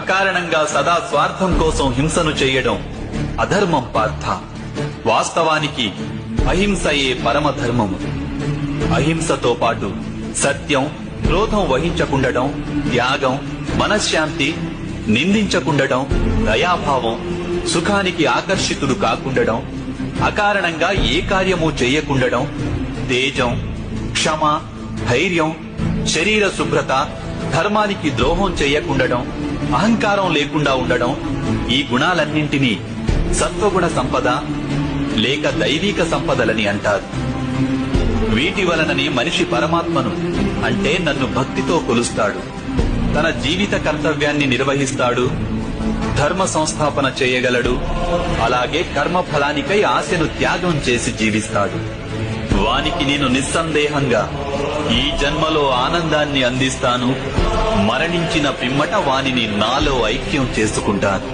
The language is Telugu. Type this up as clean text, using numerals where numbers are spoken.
అకారణంగా సదా స్వార్థం కోసం హింసను చేయడం అధర్మం పార్థ. వాస్తవానికి అహింసయే పరమధర్మము. అహింసతో పాటు సత్యం, క్రోధం వహించకుండడం, త్యాగం, మనశ్శాంతి, నిందించకుండడం, దయాభావం, సుఖానికి ఆకర్షితుడు కాకుండడం, అకారణంగా ఏ కార్యము చెయ్యకుండడం, తేజం, క్షమ, ధైర్యం, శరీర శుభ్రత, ధర్మానికి ద్రోహం చెయ్యకుండడం, అహంకారం లేకుండా ఉండడం, ఈ గుణాలన్నింటినీ సత్వగుణ సంపద లేక దైవీక సంపదలని అంటారు. వీటి వలనని మనిషి పరమాత్మను అంటే నన్ను భక్తితో కొలుస్తాడు, తన జీవిత కర్తవ్యాన్ని నిర్వహిస్తాడు, ధర్మ సంస్థాపన చేయగలడు, అలాగే కర్మ ఫలానికై ఆశను త్యాగం చేసి జీవిస్తాడు. వానికి నేను నిస్సందేహంగా ఈ జన్మలో ఆనందాన్ని అందిస్తాను, మరణించిన పిమ్మట వానిని నాలో ఐక్యం చేసుకుంటాను.